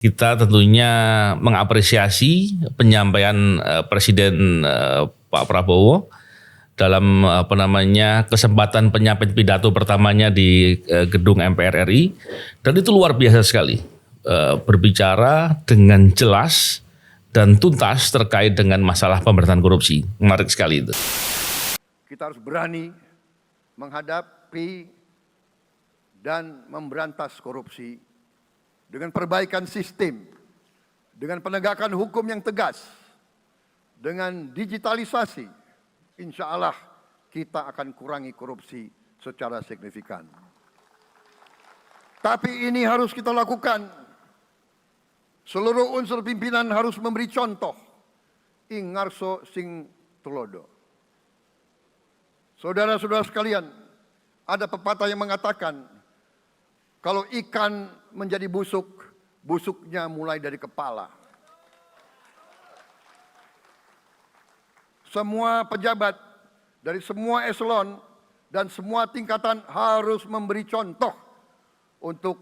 Kita tentunya mengapresiasi penyampaian Presiden Pak Prabowo dalam kesempatan penyampaian pidato pertamanya di gedung MPR RI, dan itu luar biasa sekali, berbicara dengan jelas dan tuntas terkait dengan masalah pemberantasan korupsi. Menarik sekali itu. Kita harus berani menghadapi dan memberantas korupsi dengan perbaikan sistem, dengan penegakan hukum yang tegas, dengan digitalisasi. Insya Allah kita akan kurangi korupsi secara signifikan. Tapi ini harus kita lakukan. Seluruh unsur pimpinan harus memberi contoh. Ing ngarso sing tulodo. Saudara-saudara sekalian, ada pepatah yang mengatakan, kalau ikan menjadi busuk, busuknya mulai dari kepala. Semua pejabat dari semua eselon dan semua tingkatan harus memberi contoh untuk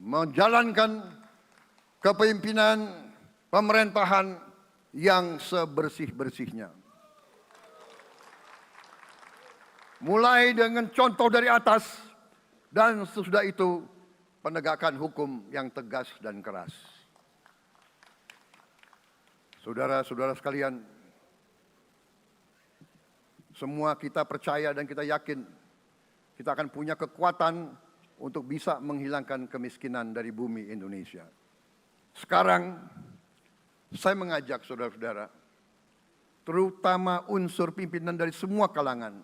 menjalankan kepemimpinan pemerintahan yang sebersih-bersihnya. Mulai dengan contoh dari atas, dan sesudah itu penegakan hukum yang tegas dan keras. Saudara-saudara sekalian, semua kita percaya dan kita yakin kita akan punya kekuatan untuk bisa menghilangkan kemiskinan dari bumi Indonesia. Sekarang saya mengajak saudara-saudara, terutama unsur pimpinan dari semua kalangan,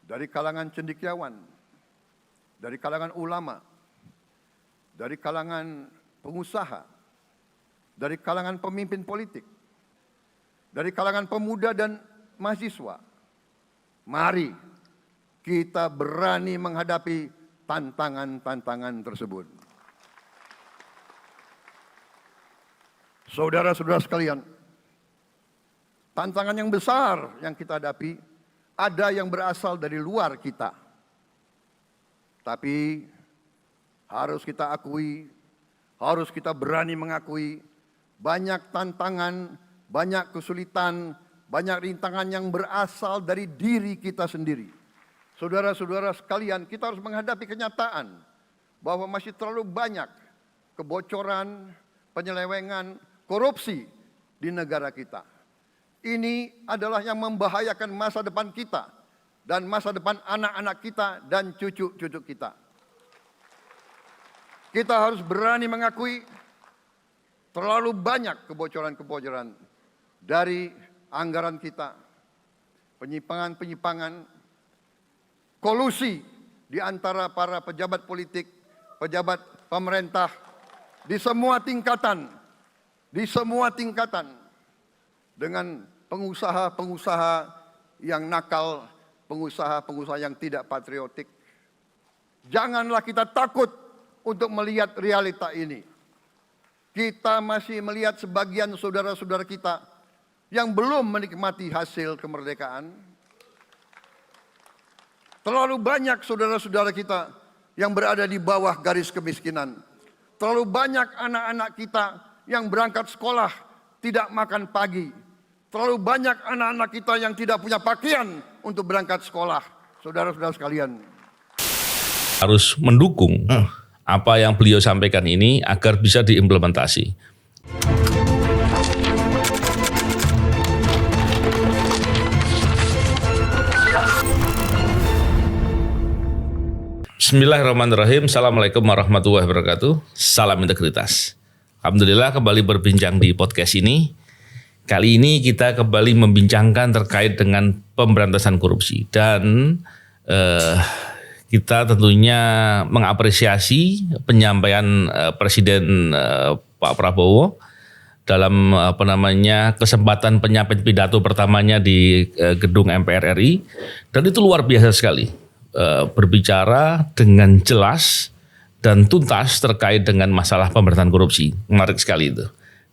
dari kalangan cendekiawan, dari kalangan ulama, dari kalangan pengusaha, dari kalangan pemimpin politik, dari kalangan pemuda dan mahasiswa. Mari kita berani menghadapi tantangan-tantangan tersebut. Saudara-saudara sekalian, tantangan yang besar yang kita hadapi ada yang berasal dari luar kita. Tapi harus kita akui, harus kita berani mengakui, banyak tantangan, banyak kesulitan, banyak rintangan yang berasal dari diri kita sendiri. Saudara-saudara sekalian, kita harus menghadapi kenyataan bahwa masih terlalu banyak kebocoran, penyelewengan, korupsi di negara kita. Ini adalah yang membahayakan masa depan kita dan masa depan anak-anak kita dan cucu-cucu kita. Kita harus berani mengakui terlalu banyak kebocoran-kebocoran dari anggaran kita, penyimpangan-penyimpangan, kolusi di antara para pejabat politik, pejabat pemerintah di semua tingkatan, dengan pengusaha-pengusaha yang nakal, pengusaha-pengusaha yang tidak patriotik. Janganlah kita takut untuk melihat realita ini. Kita masih melihat sebagian saudara-saudara kita yang belum menikmati hasil kemerdekaan. Terlalu banyak saudara-saudara kita yang berada di bawah garis kemiskinan. Terlalu banyak anak-anak kita yang berangkat sekolah tidak makan pagi. Terlalu banyak anak-anak kita yang tidak punya pakaian untuk berangkat sekolah. Saudara-saudara sekalian, harus mendukung apa yang beliau sampaikan ini agar bisa diimplementasi. Bismillahirrahmanirrahim. Assalamualaikum warahmatullahi wabarakatuh. Salam integritas. Alhamdulillah kembali berbincang di podcast ini. Kali ini kita kembali membincangkan terkait dengan pemberantasan korupsi, dan kita tentunya mengapresiasi penyampaian Presiden Pak Prabowo dalam kesempatan penyampaian pidato pertamanya di gedung MPR RI, dan itu luar biasa sekali, berbicara dengan jelas dan tuntas terkait dengan masalah pemberantasan korupsi. Menarik sekali itu.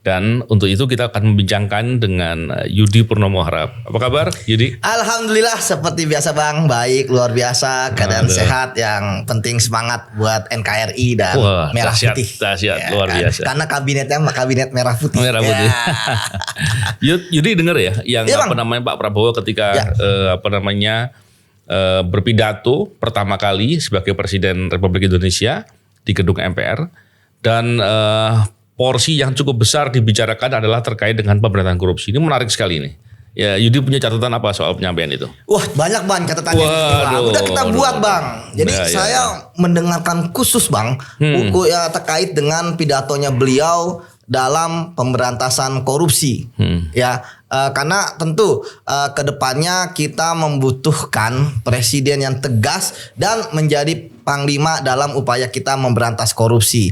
Dan untuk itu kita akan membincangkan dengan Yudi Purnomo Harap. Apa kabar Yudi? Alhamdulillah seperti biasa Bang, baik, luar biasa, keadaan sehat, yang penting semangat buat NKRI dan merah putih. Dahsyat, luar biasa. Karena kabinetnya kabinet merah putih. Merah putih. Yudi dengar ya yang Pak Prabowo ketika berpidato pertama kali sebagai Presiden Republik Indonesia di gedung MPR, dan porsi yang cukup besar dibicarakan adalah terkait dengan pemberantasan korupsi. Ini menarik sekali nih. Ya, Yudi punya catatan apa soal penyampaian itu? Wah, banyak Bang catatannya. Udah kita buat Bang. Jadi saya mendengarkan khusus Bang buku ya terkait dengan pidatonya beliau dalam pemberantasan korupsi. Ya, karena tentu kedepannya kita membutuhkan presiden yang tegas dan menjadi panglima dalam upaya kita memberantas korupsi.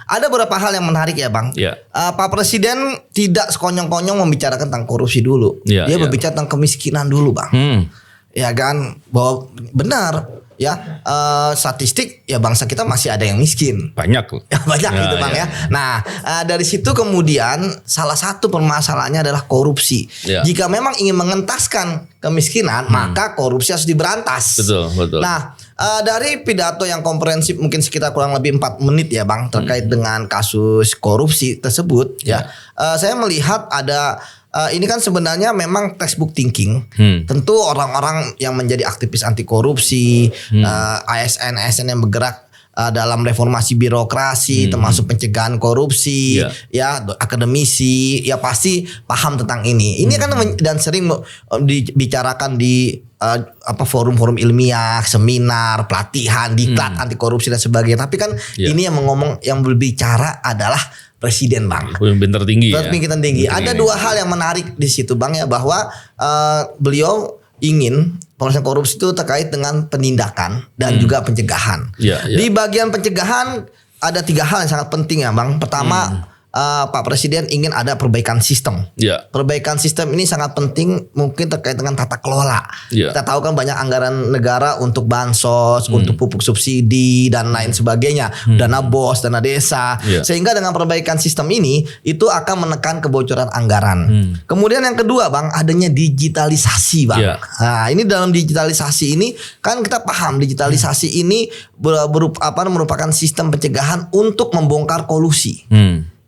Ada beberapa hal yang menarik ya Bang. Pak Presiden tidak sekonyong-konyong membicarakan tentang korupsi dulu. Dia berbicara tentang kemiskinan dulu Bang. Ya kan, bahwa benar ya, statistik ya bangsa kita masih ada yang miskin. Banyak loh. Banyak gitu Bang ya. Nah, dari situ kemudian salah satu permasalahannya adalah korupsi. Jika memang ingin mengentaskan kemiskinan, maka korupsi harus diberantas. Betul. Nah, dari pidato yang komprehensif mungkin sekitar kurang lebih 4 menit ya Bang terkait dengan kasus korupsi tersebut saya melihat ada ini kan sebenarnya memang textbook thinking. Tentu orang-orang yang menjadi aktivis anti korupsi, ASN yang bergerak dalam reformasi birokrasi, termasuk pencegahan korupsi, ya akademisi, ya pasti paham tentang ini. Ini kan dan sering dibicarakan di forum-forum ilmiah, seminar, pelatihan, diklat anti korupsi dan sebagainya. Tapi kan ini yang berbicara adalah Presiden Bang. Pemimpin tertinggi. Pemimpin tinggi. Ada dua hal yang menarik di situ Bang ya, bahwa beliau ingin pemberantasan korupsi itu terkait dengan penindakan dan juga pencegahan. Di bagian pencegahan ada 3 hal yang sangat penting ya Bang. Pertama, Pak Presiden ingin ada perbaikan sistem. Perbaikan sistem ini sangat penting, mungkin terkait dengan tata kelola. Kita tahu kan banyak anggaran negara untuk bansos, untuk pupuk subsidi dan lain sebagainya, dana BOS, dana desa. Sehingga dengan perbaikan sistem ini itu akan menekan kebocoran anggaran. Kemudian yang kedua Bang, adanya digitalisasi Bang. Nah, ini dalam digitalisasi ini kan kita paham digitalisasi ini merupakan sistem pencegahan untuk membongkar kolusi.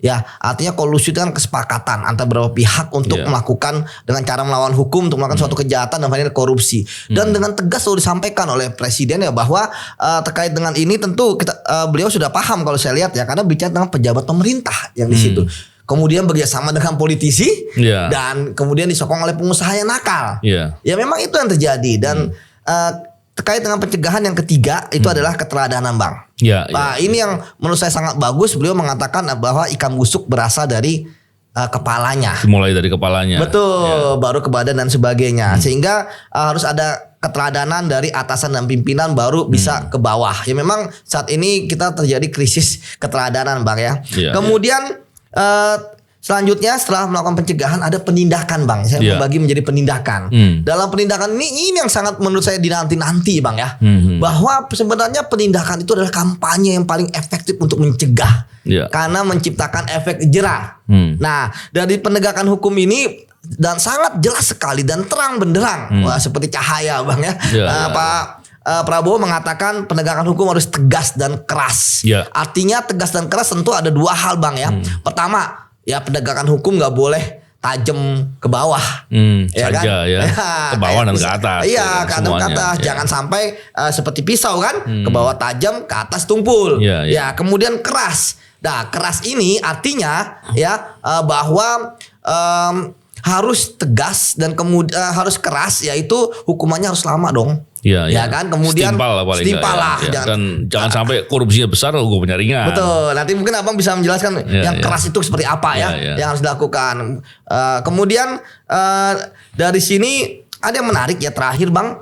Ya, artinya kolusi itu kan kesepakatan antara beberapa pihak untuk melakukan dengan cara melawan hukum untuk melakukan suatu kejahatan dan halnya korupsi. Dan dengan tegas sudah disampaikan oleh Presiden ya bahwa terkait dengan ini tentu beliau sudah paham kalau saya lihat ya, karena bicara tentang pejabat pemerintah yang di situ. Kemudian bekerjasama dengan politisi dan kemudian disokong oleh pengusaha yang nakal. Ya memang itu yang terjadi dan terkait dengan pencegahan yang ketiga itu adalah keteladanan Bang. Nah, ini yang menurut saya sangat bagus. Beliau mengatakan bahwa ikan busuk berasal dari kepalanya. Mulai dari kepalanya. Betul, baru ke badan dan sebagainya. Sehingga harus ada keteladanan dari atasan dan pimpinan baru bisa ke bawah. Ya memang saat ini kita terjadi krisis keteladanan Bang ya. Kemudian selanjutnya setelah melakukan pencegahan ada penindakan Bang. Saya membagi menjadi penindakan. Dalam penindakan ini yang sangat menurut saya dinanti-nanti Bang ya. Bahwa sebenarnya penindakan itu adalah kampanye yang paling efektif untuk mencegah. Karena menciptakan efek jerah. Nah, dari penegakan hukum ini dan sangat jelas sekali dan terang benderang. Wah, seperti cahaya Bang ya. Pak Prabowo mengatakan penegakan hukum harus tegas dan keras. Artinya tegas dan keras tentu ada 2 hal Bang ya. Pertama, ya penegakan hukum nggak boleh tajam ke bawah, ya kan? Ke bawah dan ke atas. Iya, ke atas. Jangan sampai seperti pisau kan, ke bawah tajam, ke atas tumpul. Ya, kemudian keras. Nah, keras ini artinya ya bahwa harus tegas dan kemudian harus keras, yaitu hukumannya harus lama dong. Ya kan, kemudian setimpal lah. Dan jangan sampai korupsinya besar, hukumnya ringan. Betul. Nanti mungkin Abang bisa menjelaskan yang keras itu seperti apa yang harus dilakukan. Kemudian dari sini ada yang menarik ya terakhir Bang,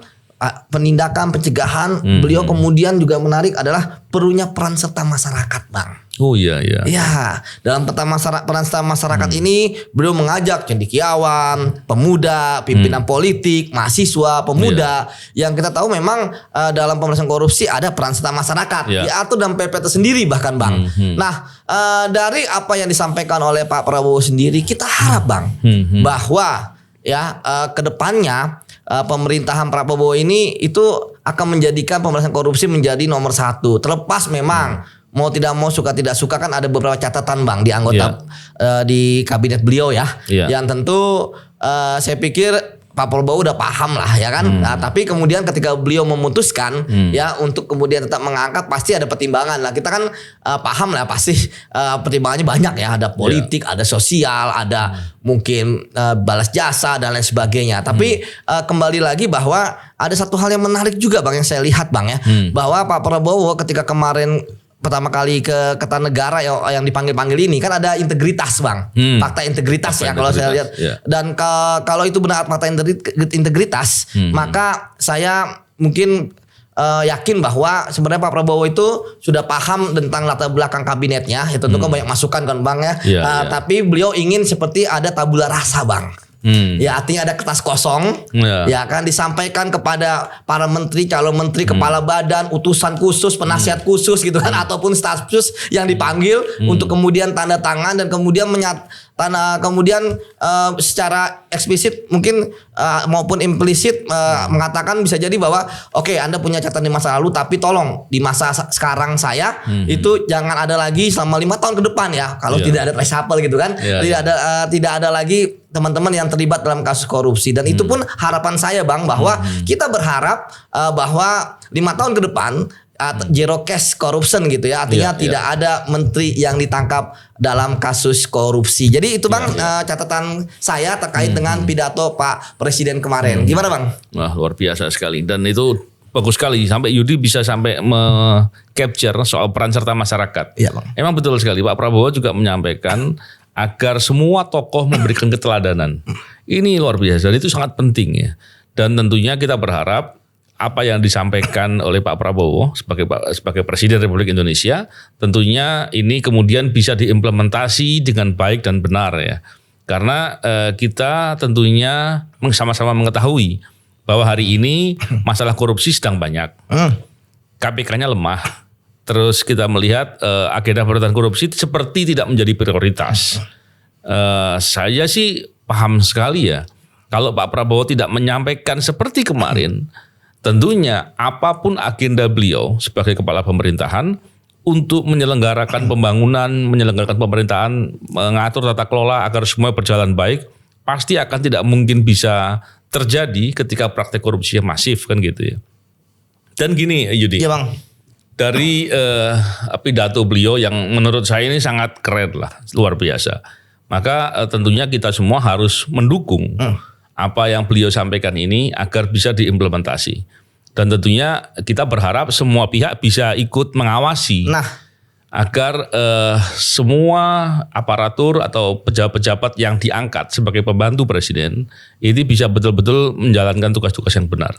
penindakan pencegahan. Beliau kemudian juga menarik adalah perlunya peran serta masyarakat Bang. Oh iya. Ya, dalam peran serta masyarakat ini beliau mengajak cendekiawan, pemuda, pimpinan politik, mahasiswa, pemuda yang kita tahu memang dalam pemberantasan korupsi ada peran serta masyarakat diatur dalam PP tersendiri bahkan Bang. Nah, dari apa yang disampaikan oleh Pak Prabowo sendiri kita harap Bang bahwa ya kedepannya pemerintahan Prabowo ini itu akan menjadikan pemberantasan korupsi menjadi nomor 1. Terlepas memang mau tidak mau suka tidak suka kan ada beberapa catatan Bang di anggota di kabinet beliau ya. Yang tentu saya pikir Pak Prabowo udah paham lah ya kan. Nah, tapi kemudian ketika beliau memutuskan ya untuk kemudian tetap mengangkat pasti ada pertimbangan lah. Kita kan paham lah pasti pertimbangannya banyak ya. Ada politik, ada sosial, ada mungkin balas jasa dan lain sebagainya. Tapi kembali lagi bahwa ada satu hal yang menarik juga Bang yang saya lihat Bang ya. Bahwa Pak Prabowo ketika kemarin pertama kali ke Kertanegara yang dipanggil-panggil ini kan ada integritas Bang, fakta integritas ya kalau saya lihat. Dan kalau itu benar fakta integritas, maka saya mungkin yakin bahwa sebenarnya Pak Prabowo itu sudah paham tentang latar belakang kabinetnya. Ya tentu kan banyak masukan kan Bang ya. Tapi beliau ingin seperti ada tabula rasa Bang. Ya artinya ada kertas kosong ya kan disampaikan kepada para menteri, calon menteri, kepala badan, utusan khusus, penasihat khusus gitu kan ataupun staf khusus yang dipanggil untuk kemudian tanda tangan dan kemudian secara eksplisit mungkin maupun implisit mengatakan bisa jadi bahwa oke, Anda punya catatan di masa lalu tapi tolong di masa sekarang saya itu jangan ada lagi selama 5 tahun ke depan ya kalau tidak ada reshuffle gitu kan. Tidak ada lagi teman-teman yang terlibat dalam kasus korupsi dan itu pun harapan saya Bang bahwa kita berharap bahwa 5 tahun ke depan zero cash corruption gitu ya artinya tidak ada menteri yang ditangkap dalam kasus korupsi. Jadi itu Bang catatan saya terkait dengan pidato Pak Presiden kemarin. Gimana Bang? Wah luar biasa sekali dan itu bagus sekali sampai Yudi bisa sampai capture soal peran serta masyarakat. Iya Bang. Emang betul sekali Pak Prabowo juga menyampaikan agar semua tokoh memberikan keteladanan. Ini luar biasa dan itu sangat penting ya. Dan tentunya kita berharap apa yang disampaikan oleh Pak Prabowo sebagai Presiden Republik Indonesia tentunya ini kemudian bisa diimplementasi dengan baik dan benar ya. Karena kita tentunya sama-sama mengetahui bahwa hari ini masalah korupsi sedang banyak. KPK-nya lemah. Terus kita melihat agenda pemberantasan korupsi seperti tidak menjadi prioritas. Saya sih paham sekali ya. Kalau Pak Prabowo tidak menyampaikan seperti kemarin, tentunya apapun agenda beliau sebagai kepala pemerintahan untuk menyelenggarakan pembangunan, menyelenggarakan pemerintahan, mengatur tata kelola agar semua berjalan baik, pasti akan tidak mungkin bisa terjadi ketika praktek korupsi yang masif kan gitu ya. Dan gini Yudi. Iya Bang. Dari pidato beliau yang menurut saya ini sangat keren lah, luar biasa. Maka tentunya kita semua harus mendukung apa yang beliau sampaikan ini agar bisa diimplementasi. Dan tentunya kita berharap semua pihak bisa ikut mengawasi agar semua aparatur atau pejabat-pejabat yang diangkat sebagai pembantu presiden ini bisa betul-betul menjalankan tugas-tugas yang benar.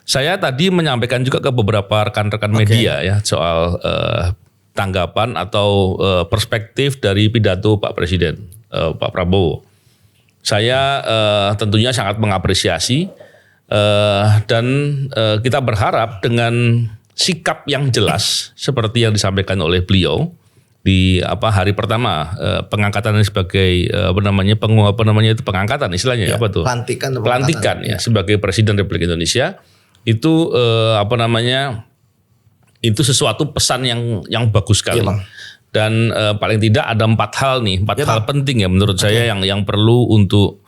Saya tadi menyampaikan juga ke beberapa rekan-rekan media ya soal tanggapan atau perspektif dari pidato Pak Presiden Pak Prabowo. Saya tentunya sangat mengapresiasi dan kita berharap dengan sikap yang jelas seperti yang disampaikan oleh beliau di hari pertama pengangkatan sebagai pengangkatan istilahnya apa tuh? Pelantikan ya sebagai Presiden Republik Indonesia. Itu itu sesuatu pesan yang bagus sekali. Dan paling tidak ada 4 hal nih, 4 hal penting ya menurut saya yang perlu untuk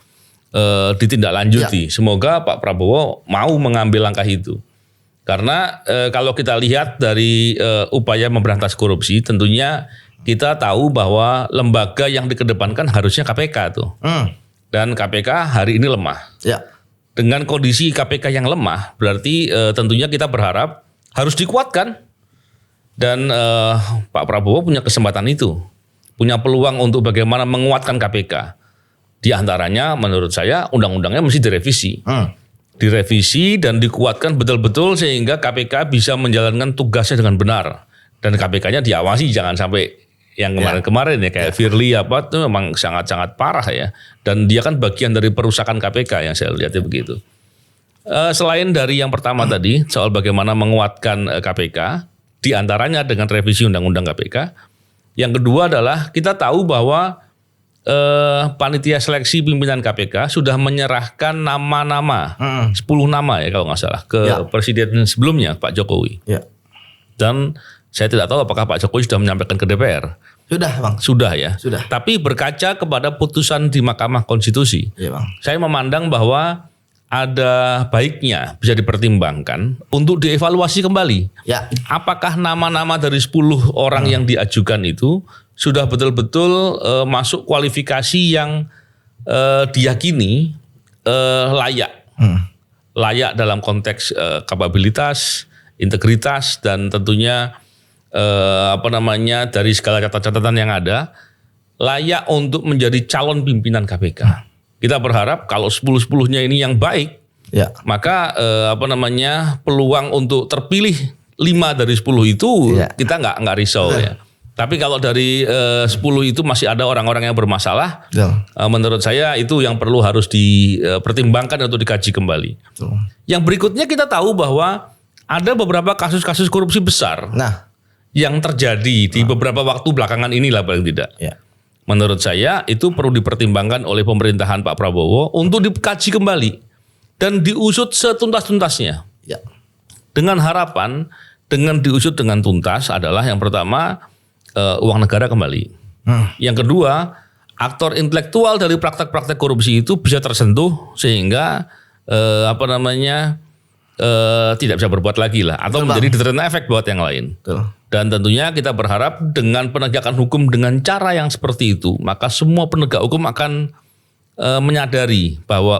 ditindaklanjuti. Semoga Pak Prabowo mau mengambil langkah itu. Karena kalau kita lihat dari upaya memberantas korupsi, tentunya kita tahu bahwa lembaga yang dikedepankan harusnya KPK tuh. Dan KPK hari ini lemah. Dengan kondisi KPK yang lemah, berarti tentunya kita berharap harus dikuatkan. Dan Pak Prabowo punya kesempatan itu. Punya peluang untuk bagaimana menguatkan KPK. Di antaranya menurut saya undang-undangnya mesti direvisi. Direvisi dan dikuatkan betul-betul sehingga KPK bisa menjalankan tugasnya dengan benar. Dan KPK-nya diawasi jangan sampai yang kemarin-kemarin ya kayak Firly apa itu memang sangat-sangat parah ya. Dan dia kan bagian dari perusakan KPK yang saya lihatnya begitu. Selain dari yang pertama tadi soal bagaimana menguatkan KPK, diantaranya dengan revisi Undang-Undang KPK. Yang kedua adalah kita tahu bahwa panitia seleksi pimpinan KPK sudah menyerahkan nama-nama 10 nama ya kalau nggak salah ke presiden sebelumnya Pak Jokowi. Dan saya tidak tahu apakah Pak Jokowi sudah menyampaikan ke DPR. Sudah, Bang. Sudah ya. Sudah. Tapi berkaca kepada putusan di Mahkamah Konstitusi, Bang. saya memandang bahwa ada baiknya bisa dipertimbangkan untuk dievaluasi kembali. Apakah nama-nama dari 10 orang yang diajukan itu sudah betul-betul masuk kualifikasi yang diyakini layak. Layak dalam konteks kapabilitas, integritas, dan tentunya dari segala catatan-catatan yang ada layak untuk menjadi calon pimpinan KPK. Kita berharap kalau 10-10-nya ini yang baik, maka peluang untuk terpilih 5 dari 10 itu kita nggak risau ya. Tapi kalau dari 10 itu masih ada orang-orang yang bermasalah, menurut saya itu yang harus dipertimbangkan atau dikaji kembali. Yang berikutnya kita tahu bahwa ada beberapa kasus-kasus korupsi besar yang terjadi di beberapa waktu belakangan inilah paling tidak. Menurut saya itu perlu dipertimbangkan oleh pemerintahan Pak Prabowo untuk dikaji kembali dan diusut setuntas-tuntasnya. Dengan harapan dengan diusut dengan tuntas adalah yang pertama uang negara kembali. Yang kedua, aktor intelektual dari praktek-praktek korupsi itu bisa tersentuh sehingga tidak bisa berbuat lagi lah atau menjadi deterrent effect buat yang lain. Dan tentunya kita berharap dengan penegakan hukum dengan cara yang seperti itu, maka semua penegak hukum akan menyadari bahwa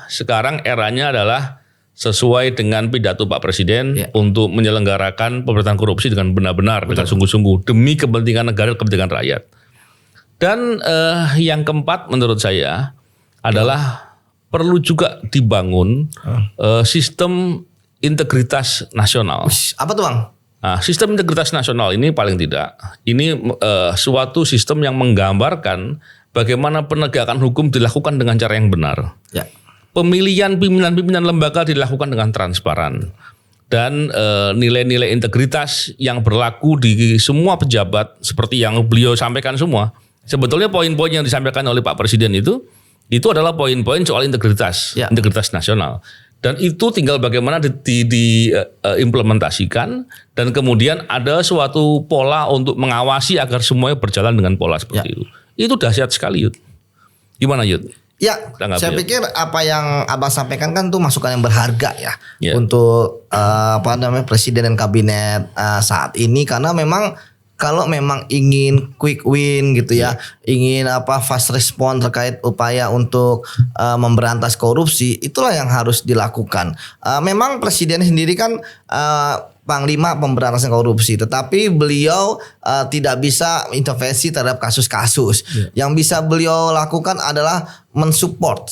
sekarang eranya adalah sesuai dengan pidato Pak Presiden untuk menyelenggarakan pemberantasan korupsi dengan benar-benar, dengan sungguh-sungguh demi kepentingan negara, kepentingan rakyat. Dan yang keempat menurut saya adalah perlu juga dibangun sistem integritas nasional. Apa tuh, Bang? Nah, sistem integritas nasional ini paling tidak, ini suatu sistem yang menggambarkan bagaimana penegakan hukum dilakukan dengan cara yang benar. Pemilihan pimpinan-pimpinan lembaga dilakukan dengan transparan. Dan nilai-nilai integritas yang berlaku di semua pejabat seperti yang beliau sampaikan semua. Sebetulnya poin-poin yang disampaikan oleh Pak Presiden itu adalah poin-poin soal integritas, integritas nasional. Dan itu tinggal bagaimana diimplementasikan dan kemudian ada suatu pola untuk mengawasi agar semuanya berjalan dengan pola seperti itu. Itu dahsyat sekali, Yud. Gimana, Yud? Saya pikir apa yang Abang sampaikan kan tuh masukan yang berharga untuk Presiden dan kabinet saat ini, karena memang kalau memang ingin quick win gitu ingin fast response terkait upaya untuk memberantas korupsi, itulah yang harus dilakukan. Memang Presiden sendiri kan Panglima pemberantasan korupsi, tetapi beliau tidak bisa intervensi terhadap kasus-kasus. Yang bisa beliau lakukan adalah mensupport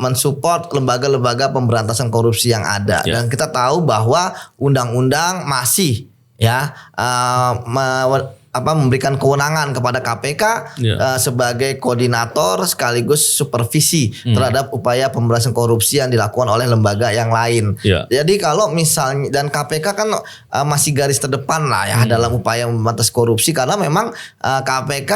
mensupport lembaga-lembaga pemberantasan korupsi yang ada. Dan kita tahu bahwa undang-undang masih memberikan kewenangan kepada KPK sebagai koordinator sekaligus supervisi terhadap upaya pemberantasan korupsi yang dilakukan oleh lembaga yang lain. Jadi kalau misalnya, dan KPK kan masih garis terdepan lah dalam upaya memberantas korupsi, karena memang KPK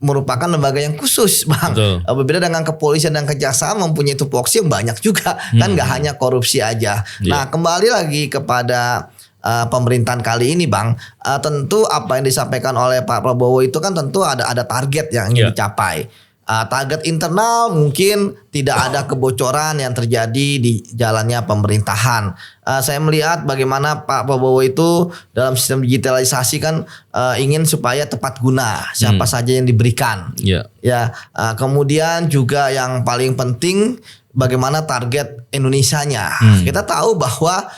merupakan lembaga yang khusus, Bang. Berbeda dengan kepolisian dan kejaksaan mempunyai tupoksi yang banyak juga, kan nggak hanya korupsi aja. Nah, kembali lagi kepada pemerintahan kali ini, Bang, tentu apa yang disampaikan oleh Pak Prabowo itu kan tentu ada target yang ingin dicapai. Target internal mungkin tidak ada kebocoran yang terjadi di jalannya pemerintahan. Saya melihat bagaimana Pak Prabowo itu dalam sistem digitalisasi kan ingin supaya tepat guna siapa saja yang diberikan. Kemudian juga yang paling penting bagaimana target Indonesianya. Kita tahu bahwa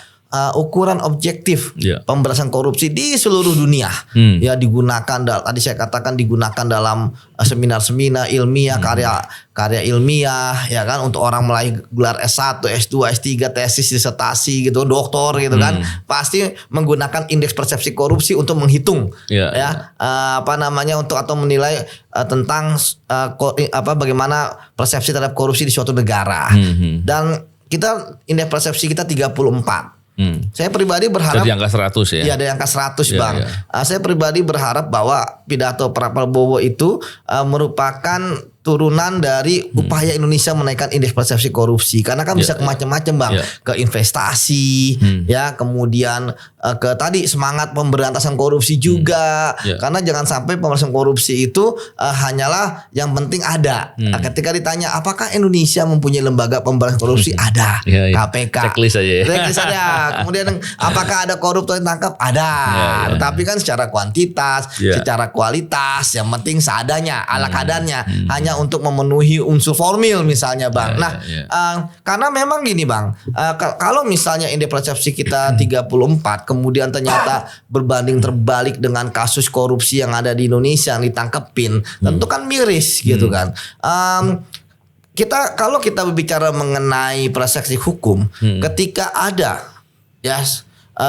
ukuran objektif pemberantasan korupsi di seluruh dunia. Ya digunakan tadi saya katakan digunakan dalam seminar-seminar ilmiah, karya ilmiah ya kan, untuk orang mulai gelar S1, S2, S3, tesis, disertasi gitu, doktor gitu kan. Pasti menggunakan indeks persepsi korupsi untuk menghitung untuk atau menilai tentang bagaimana persepsi terhadap korupsi di suatu negara. Dan kita indeks persepsi kita 34. Saya pribadi berharap dari angka 100 ya. Iya, dari angka 100 Bang. Saya pribadi berharap bahwa pidato Pak Prabowo itu merupakan turunan dari upaya Indonesia menaikkan indeks persepsi korupsi, karena kan bisa ke macam-macam Bang, ke investasi ya, kemudian ke tadi semangat pemberantasan korupsi juga, karena jangan sampai pemberantasan korupsi itu hanyalah yang penting ada. Ketika ditanya apakah Indonesia mempunyai lembaga pemberantasan korupsi, ada KPK, checklist aja. Checklist ada. Kemudian apakah ada koruptor yang ditangkap? Ada. Tapi kan secara kuantitas, secara kualitas, yang penting seadanya, ala kadarnya, hanya untuk memenuhi unsur formil misalnya Bang. Karena memang gini Bang, kalau misalnya indeks persepsi kita 34, kemudian ternyata berbanding terbalik dengan kasus korupsi yang ada di Indonesia yang ditangkepin, tentu kan miris gitu kan. Kalau kita berbicara mengenai persepsi hukum, ketika ada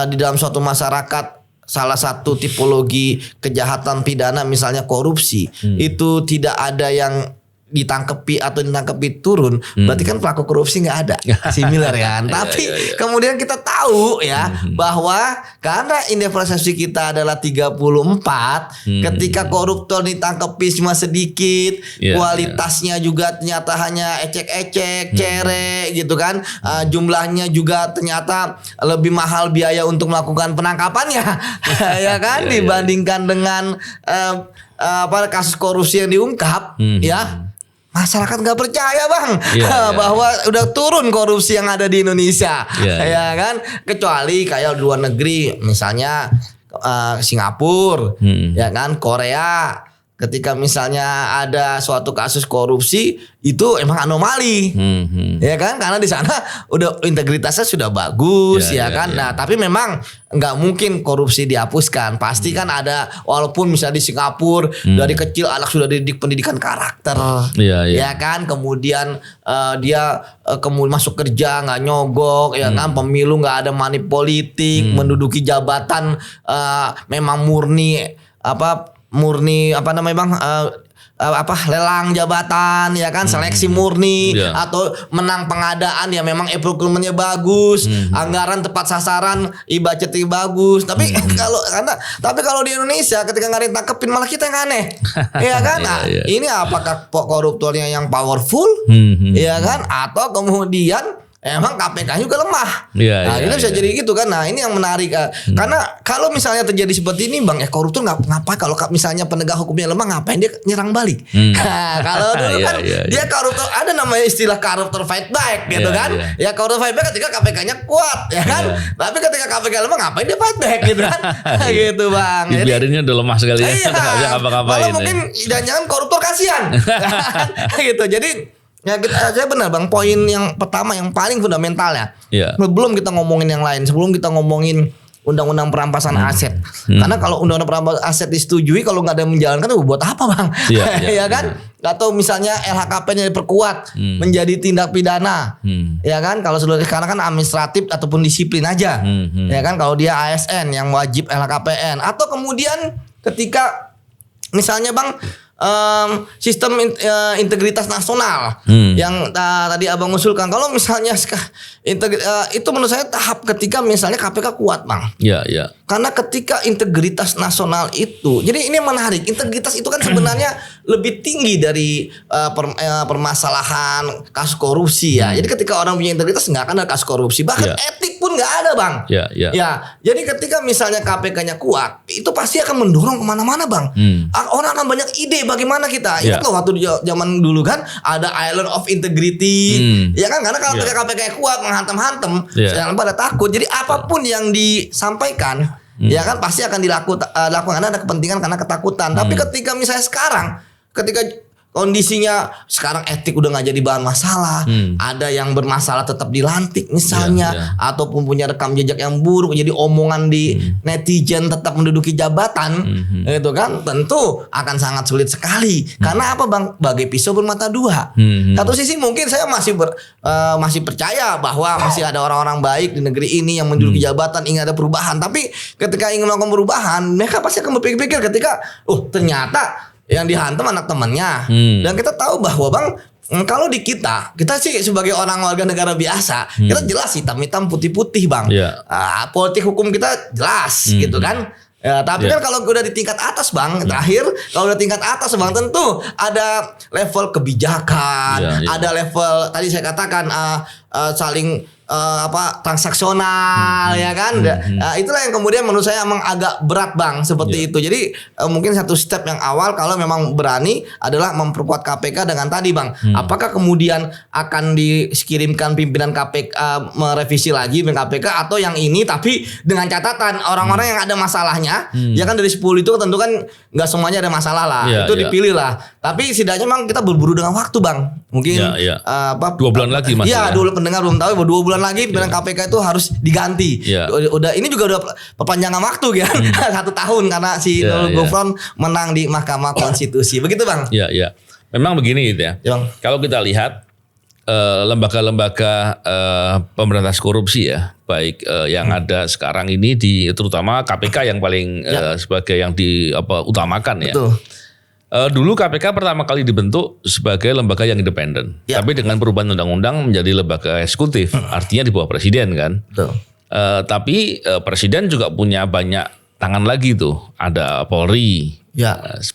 di dalam suatu masyarakat salah satu tipologi kejahatan pidana misalnya korupsi, itu tidak ada yang ditangkepi atau ditangkepi turun, berarti kan pelaku korupsi nggak ada, similar kan. Tapi kemudian kita tahu ya bahwa karena indeks persepsi kita adalah 34, ketika koruptor ditangkepi cuma sedikit, kualitasnya juga ternyata hanya ecek-ecek, cerek gitu kan, jumlahnya juga ternyata lebih mahal biaya untuk melakukan penangkapannya, ya kan, dibandingkan dengan kasus korupsi yang diungkap, masyarakat nggak percaya Bang bahwa udah turun korupsi yang ada di Indonesia, ya kan, kecuali kayak luar negeri misalnya Singapura, ya kan, Korea. Ketika misalnya ada suatu kasus korupsi itu emang anomali, ya kan, karena di sana udah integritasnya sudah bagus, kan. Nah tapi memang nggak mungkin korupsi dihapuskan, pasti kan ada, walaupun misalnya di Singapura dari kecil anak sudah dididik pendidikan karakter, ya kan, kemudian dia kemudian masuk kerja nggak nyogok, ya kan, pemilu nggak ada money politik, menduduki jabatan memang murni Bang, lelang jabatan, ya kan, seleksi murni, atau menang pengadaan ya memang procurement-nya bagus, anggaran tepat sasaran, budgetnya bagus. Tapi kalau di Indonesia ketika nggak ditangkepin malah kita yang aneh, ya kan. Ini apakah koruptornya yang powerful, ya kan, atau kemudian emang KPK juga lemah. Ini bisa jadi gitu kan. Nah ini yang menarik, karena kalau misalnya terjadi seperti ini Bang, koruptor ngapain, kalau misalnya penegak hukumnya lemah, ngapain dia nyerang balik? Kalau dulu kan dia koruptor, ada namanya istilah koruptor fight back gitu kan. Ya koruptor fight back ketika KPK-nya kuat, ya kan. Tapi ketika KPK lemah, ngapain dia fight back gitu kan? Gitu Bang. Biarinnya udah lemah sekali ya. Nggak bisa ngapa-ngapain. Mungkin jangan koruptor kasihan. Gitu. Jadi saya benar Bang, poin yang pertama yang paling fundamental ya. Sebelum kita ngomongin yang lain, sebelum kita ngomongin undang-undang perampasan aset. Karena kalau undang-undang perampasan aset disetujui, kalau nggak ada yang menjalankan, buat apa Bang? Ya kan? Atau misalnya LHKPN-nya diperkuat menjadi tindak pidana, ya kan? Kalau sekarang kan administratif ataupun disiplin aja, ya kan? Kalau dia ASN yang wajib LHKPN, atau kemudian ketika misalnya Bang, sistem integritas nasional yang tadi Abang usulkan, kalau misalnya itu menurut saya tahap ketika misalnya KPK kuat Bang. Karena ketika integritas nasional itu, jadi ini menarik, integritas itu kan sebenarnya lebih tinggi dari permasalahan kasus korupsi ya. Jadi ketika orang punya integritas nggak akan ada kasus korupsi, bahkan etik pun nggak ada Bang. Jadi ketika misalnya KPK-nya kuat, itu pasti akan mendorong kemana-mana Bang. Orang akan banyak ide bagaimana kita. Ingat loh waktu zaman dulu kan ada Island of Integrity, ya kan, karena kalau KPK kuat menghantam-hantam, jangan pada takut. Jadi apapun yang disampaikan, ya kan, pasti akan dilakukan karena ada kepentingan, karena ketakutan. Tapi ketika misalnya sekarang, ketika kondisinya sekarang etik udah nggak jadi bahan masalah, ada yang bermasalah tetap dilantik misalnya, ataupun punya rekam jejak yang buruk jadi omongan di netizen tetap menduduki jabatan, itu kan tentu akan sangat sulit sekali. Karena apa bang? Bagai pisau bermata dua. Satu sisi mungkin saya masih percaya bahwa masih ada orang-orang baik di negeri ini yang menduduki jabatan ingin ada perubahan. Tapi ketika ingin melakukan perubahan, mereka pasti akan berpikir-pikir ketika, ternyata yang dihantam anak temannya. Dan kita tahu bahwa bang, kalau di kita sih sebagai orang warga negara biasa, kita jelas hitam-hitam putih-putih bang. Politik hukum kita jelas gitu kan. Ya, tapi kan kalau udah di tingkat atas bang, terakhir kalau udah tingkat atas bang, tentu ada level kebijakan, ada level tadi saya katakan saling transaksional ya kan. Itulah yang kemudian menurut saya emang agak berat bang seperti itu. Jadi mungkin satu step yang awal kalau memang berani adalah memperkuat KPK dengan tadi bang. Apakah kemudian akan dikirimkan pimpinan KPK merevisi lagi KPK atau yang ini tapi dengan catatan orang-orang yang ada masalahnya ya kan dari 10 itu tentu kan nggak semuanya ada masalah lah. Itu dipilih lah. Tapi setidaknya memang kita berburu dengan waktu bang. Mungkin 2 bulan lagi mas. Iya, dulu pendengar belum tahu 2 bulan lagi pimpinan KPK itu harus diganti. Ini juga udah perpanjangan waktu kan. 1 tahun karena si Nurul Gufron menang di Mahkamah Konstitusi. Begitu bang. Iya. Memang begini gitu ya. Kalau kita lihat lembaga-lembaga pemberantas korupsi ya, baik yang ada sekarang ini terutama KPK yang paling sebagai yang diutamakan ya. Betul. Dulu KPK pertama kali dibentuk sebagai lembaga yang independen, tapi dengan perubahan undang-undang menjadi lembaga eksekutif, artinya di bawah presiden kan. Tapi presiden juga punya banyak tangan lagi tuh, ada Polri.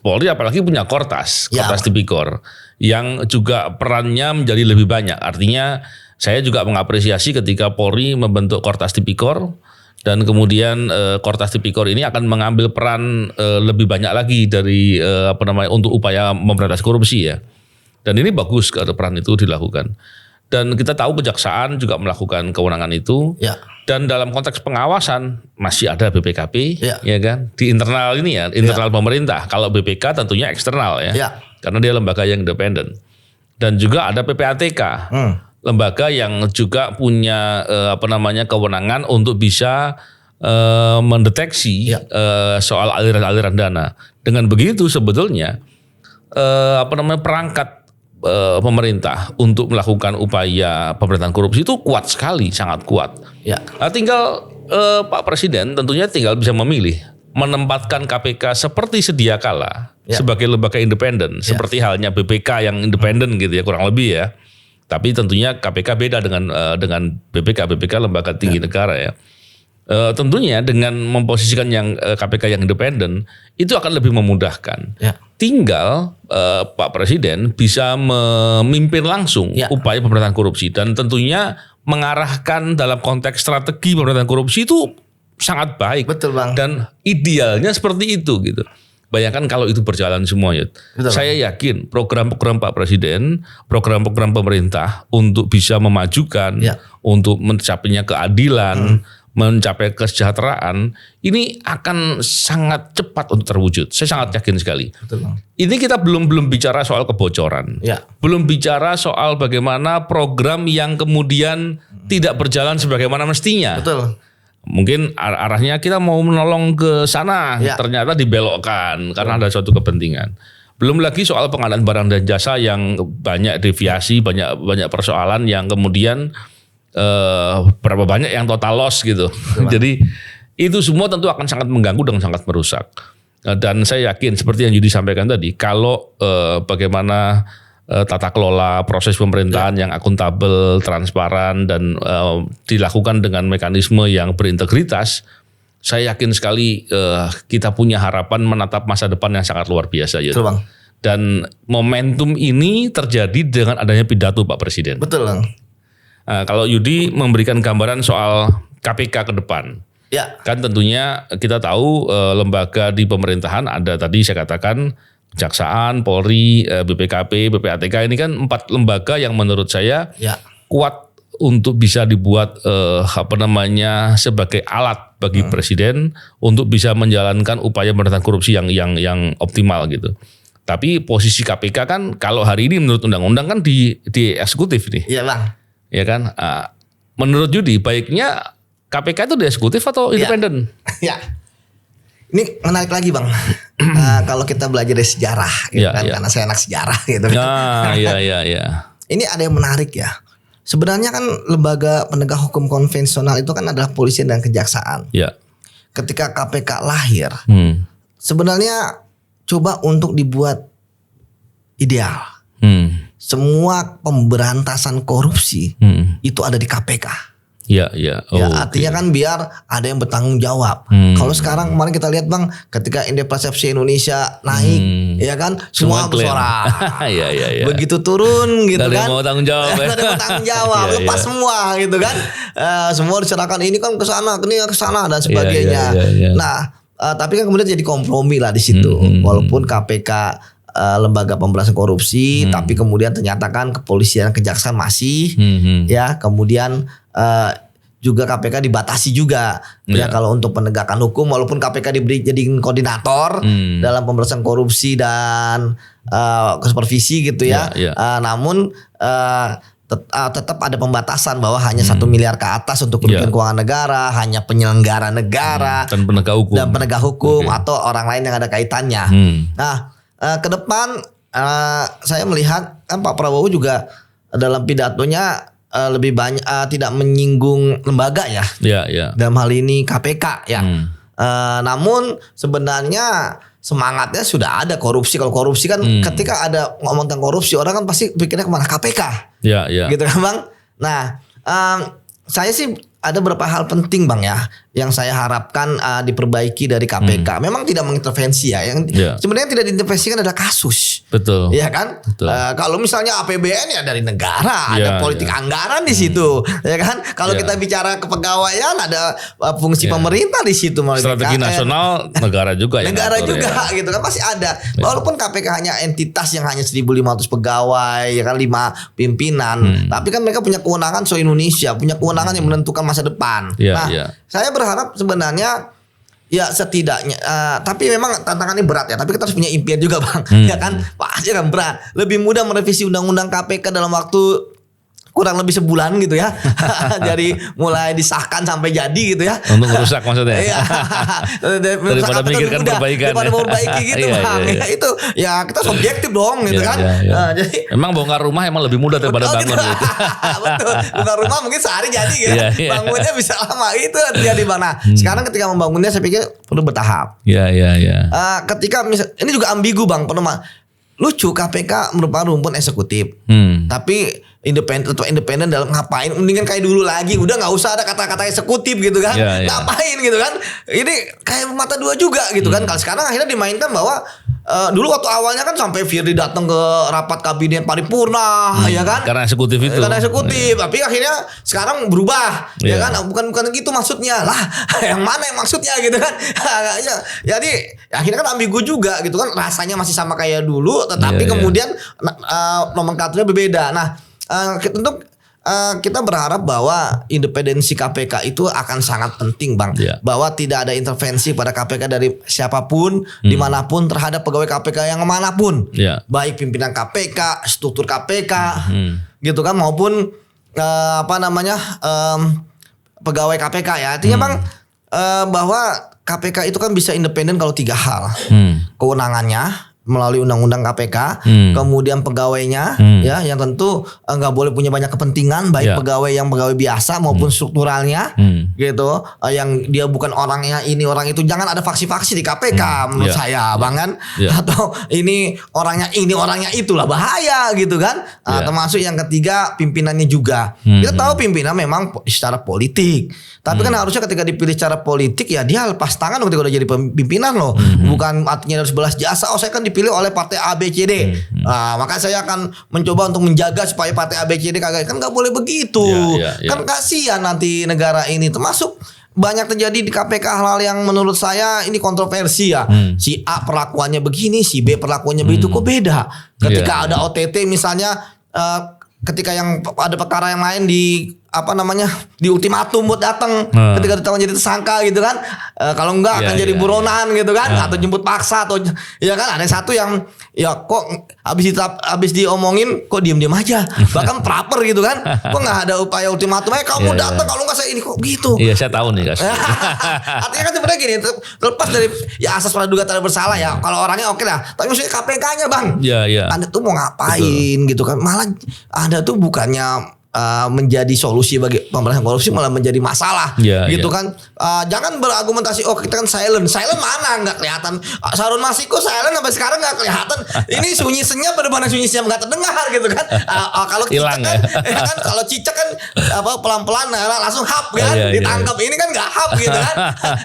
Polri apalagi punya Kortas Tipikor, yang juga perannya menjadi lebih banyak. Artinya saya juga mengapresiasi ketika Polri membentuk Kortas Tipikor. Dan kemudian Kortas Tipikor ini akan mengambil peran lebih banyak lagi dari untuk upaya memberantas korupsi ya. Dan ini bagus kalau peran itu dilakukan. Dan kita tahu kejaksaan juga melakukan kewenangan itu. Dan dalam konteks pengawasan masih ada BPKP ya kan. Di internal ini ya, internal pemerintah. Kalau BPK tentunya eksternal ya. Karena dia lembaga yang independen. Dan juga ada PPATK. Lembaga yang juga punya kewenangan untuk bisa mendeteksi soal aliran-aliran dana. Dengan begitu sebetulnya perangkat pemerintah untuk melakukan upaya pemberantasan korupsi itu kuat sekali, sangat kuat. Tinggal Pak Presiden tentunya tinggal bisa memilih menempatkan KPK seperti sedia kala sebagai lembaga independen, seperti halnya BPK yang independen gitu ya, kurang lebih ya. Tapi tentunya KPK beda dengan BPK. BPK lembaga tinggi negara ya. Tentunya dengan memposisikan yang KPK yang independen itu akan lebih memudahkan. Tinggal Pak Presiden bisa memimpin langsung upaya pemberantasan korupsi dan tentunya mengarahkan dalam konteks strategi pemberantasan korupsi itu sangat baik. Betul bang. Dan idealnya seperti itu gitu. Bayangkan kalau itu berjalan semuanya. Saya yakin program-program Pak Presiden, program-program pemerintah untuk bisa memajukan, untuk mencapainya keadilan, mencapai kesejahteraan, ini akan sangat cepat untuk terwujud. Saya sangat yakin sekali. Ini kita belum bicara soal kebocoran. Belum bicara soal bagaimana program yang kemudian tidak berjalan sebagaimana mestinya. Mungkin arahnya kita mau menolong ke sana, ternyata dibelokkan karena ada suatu kepentingan. Belum lagi soal pengadaan barang dan jasa yang banyak deviasi, banyak persoalan yang kemudian berapa banyak yang total loss gitu. Jadi itu semua tentu akan sangat mengganggu dan sangat merusak. Dan saya yakin seperti yang Yudi sampaikan tadi, kalau bagaimana tata kelola proses pemerintahan yang akuntabel, transparan dan dilakukan dengan mekanisme yang berintegritas, saya yakin sekali kita punya harapan menatap masa depan yang sangat luar biasa ya. Betul bang. Dan momentum ini terjadi dengan adanya pidato Pak Presiden. Betul bang. Kalau Yudi memberikan gambaran soal KPK ke depan, kan tentunya kita tahu lembaga di pemerintahan ada tadi saya katakan Kejaksaan, Polri, BPKP, PPATK ini kan 4 lembaga yang menurut saya kuat untuk bisa dibuat sebagai alat bagi Presiden untuk bisa menjalankan upaya pemberantasan korupsi yang optimal gitu. Tapi posisi KPK kan kalau hari ini menurut undang-undang kan di eksekutif nih. Iya bang. Ya kan. Menurut Yudi baiknya KPK itu di eksekutif atau independen? Ya. Ini menarik lagi bang. Kalau kita belajar dari sejarah, gitu kan, karena saya anak sejarah gitu. Iya. Ini ada yang menarik ya. Sebenarnya kan lembaga penegak hukum konvensional itu kan adalah polisi dan kejaksaan. Iya. Ketika KPK lahir, sebenarnya coba untuk dibuat ideal. Semua pemberantasan korupsi itu ada di KPK. Iya. Artinya kan biar ada yang bertanggung jawab. Kalau sekarang kemarin kita lihat bang, ketika indeks persepsi Indonesia naik, ya kan, semua bersorak. Iya. Begitu turun gitu Gak ada kan, yang mau tanggung jawab. Gak ada yang mau tanggung jawab, lepas semua gitu kan. Semua diserahkan ini kan ke sana, ini ke sana dan sebagainya. Nah, tapi kan kemudian jadi kompromi lah di situ. Walaupun KPK lembaga pemberantasan korupsi, tapi kemudian ternyata kan kepolisian kejaksaan masih, ya kemudian juga KPK dibatasi juga, ya kalau untuk penegakan hukum, walaupun KPK diberi jadi koordinator dalam pemberantasan korupsi dan supervisi gitu ya, namun tetap ada pembatasan bahwa hanya 1 miliar ke atas untuk kerugian keuangan negara, hanya penyelenggara negara dan penegak hukum atau orang lain yang ada kaitannya. Nah, ke depan saya melihat kan Pak Prabowo juga dalam pidatonya lebih banyak tidak menyinggung lembaga ya. Dalam hal ini KPK ya. Namun sebenarnya semangatnya sudah ada korupsi. Kalau korupsi kan ketika ada ngomong tentang korupsi, orang kan pasti pikirnya kemana? KPK. Gitu kan bang. Nah, saya sih ada beberapa hal penting bang ya, yang saya harapkan diperbaiki dari KPK. Memang tidak mengintervensi ya. Yang sebenarnya tidak diintervensikan adalah kasus. Betul. Ya kan. Kalau misalnya APBN ya dari negara, ada politik anggaran di situ, ya kan. Kalau kita bicara kepegawaian ada fungsi pemerintah di situ. Strategi nasional negara juga. Negara juga gitu kan, pasti ada. Walaupun KPK hanya entitas yang hanya 1.500 pegawai, ya kan 5 pimpinan, tapi kan mereka punya kewenangan se-Indonesia, punya kewenangan yang menentukan masa depan. Saya berharap sebenarnya ya setidaknya, tapi memang tantangannya berat ya. Tapi kita harus punya impian juga bang, ya kan. Pasti kan berat. Lebih mudah merevisi undang-undang KPK dalam waktu kurang lebih sebulan gitu ya. Dari mulai disahkan sampai jadi gitu ya. Untuk merusak maksudnya. Daripada memikirkan perbaikan. Daripada memperbaiki gitu bang. Iya. Itu ya kita subjektif dong gitu kan. Jadi memang bongkar rumah emang lebih mudah daripada bangun gitu. Betul. Bongkar rumah mungkin sehari jadi gitu. Bangunnya bisa lama, itu terjadi bang. Nah, sekarang ketika membangunnya saya pikir perlu bertahap. Ketika ini juga ambigu bang, lucu KPK merupakan rumpun eksekutif. Tapi independen dalam ngapain? Mendingan kayak dulu lagi, udah nggak usah ada kata-kata eksekutif gitu kan. Ngapain gitu kan? Ini kayak mata dua juga gitu kan. Kalau sekarang akhirnya dimainkan bahwa dulu waktu awalnya kan sampai Firly datang ke rapat kabinet paripurna, ya kan? Karena eksekutif itu. Tapi akhirnya sekarang berubah, ya kan? Bukan gitu maksudnya lah. Yang mana yang maksudnya gitu kan? Jadi akhirnya kan ambigu juga gitu kan. Rasanya masih sama kayak dulu, tetapi kemudian nomenklaturnya berbeda. Nah, tentu kita berharap bahwa independensi KPK itu akan sangat penting bang, bahwa tidak ada intervensi pada KPK dari siapapun, dimanapun terhadap pegawai KPK yang manapun, baik pimpinan KPK, struktur KPK, gitu kan, maupun pegawai KPK ya. Artinya bang, bahwa KPK itu kan bisa independen kalau 3 hal, kewenangannya melalui undang-undang KPK, kemudian pegawainya, ya, yang tentu nggak boleh punya banyak kepentingan, baik pegawai yang pegawai biasa maupun strukturalnya, gitu, yang dia bukan orangnya ini orang itu, jangan ada faksi-faksi di KPK menurut saya, bang kan, atau ini orangnya itulah bahaya gitu kan, termasuk yang ketiga pimpinannya juga, kita tahu pimpinan memang secara politik, tapi kan harusnya ketika dipilih secara politik ya dia lepas tangan ketika udah jadi pimpinan loh, bukan artinya harus belas jasa, saya kan dipilih oleh partai ABCD. Maka saya akan mencoba untuk menjaga supaya partai ABCD kan nggak boleh begitu. Kan kasihan nanti negara ini, termasuk banyak terjadi di KPK hal-hal yang menurut saya ini kontroversi ya. Si A perlakuannya begini, si B perlakuannya begitu, kok beda. Ketika ada OTT misalnya, ketika yang ada perkara yang lain di ultimatum buat datang ketika ditetapkan jadi tersangka gitu kan. Kalau enggak akan jadi buronan gitu kan, atau jemput paksa atau ya kan. Ada satu yang ya kok habis diomongin kok diem aja, bahkan proper gitu kan. Kok nggak ada upaya ultimatum, kamu datang kalau nggak saya ini kok gitu. Iya, saya tahu nih guys. Artinya kan sebenarnya gini, terlepas dari ya asas praduga tak bersalah ya, kalau orangnya oke lah, tapi maksudnya KPK-nya bang, Anda tuh mau ngapain gitu kan, malah Anda tuh bukannya menjadi solusi bagi pemberantasan korupsi, malah menjadi masalah gitu kan. Jangan berargumentasi kita kan silent mana nggak kelihatan. Harun Masiku silent sampai sekarang nggak kelihatan. Ini sunyi senyap benar-benar sunyi senyap nggak terdengar gitu kan. Kalau Cicak kan kalau Cicak kan pelan-pelan langsung hap kan, ditangkap. Ini kan nggak hap gitu kan.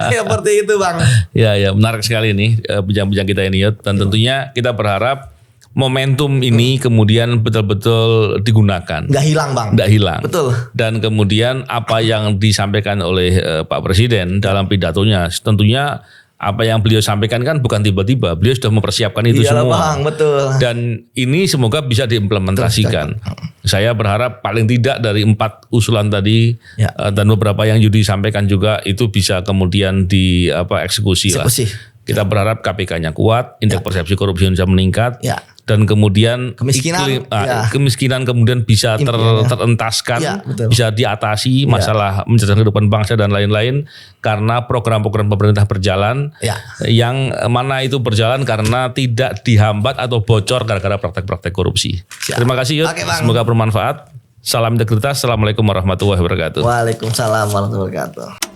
Seperti itu bang. Ya menarik sekali nih bincang-bincang kita ini Yot. Dan tentunya kita berharap momentum ini kemudian betul-betul digunakan. Nggak hilang bang. Nggak hilang. Betul. Dan kemudian apa yang disampaikan oleh Pak Presiden dalam pidatonya, tentunya apa yang beliau sampaikan kan bukan tiba-tiba. Beliau sudah mempersiapkan itu semua. Bang, betul. Dan ini semoga bisa diimplementasikan. Saya berharap paling tidak dari 4 usulan tadi dan beberapa yang Yudi sampaikan juga itu bisa kemudian dieksekusi lah. Kita berharap KPK-nya kuat, indeks persepsi korupsi Indonesia meningkat, dan kemudian kemiskinan kemudian bisa terentaskan, bisa diatasi masalah mencerdaskan kehidupan bangsa dan lain-lain karena program-program pemerintah berjalan, yang mana itu berjalan karena tidak dihambat atau bocor gara-gara praktek-praktek korupsi. Terima kasih Yud, semoga bermanfaat. Salam integritas. Assalamualaikum warahmatullahi wabarakatuh. Waalaikumsalam warahmatullahi wabarakatuh.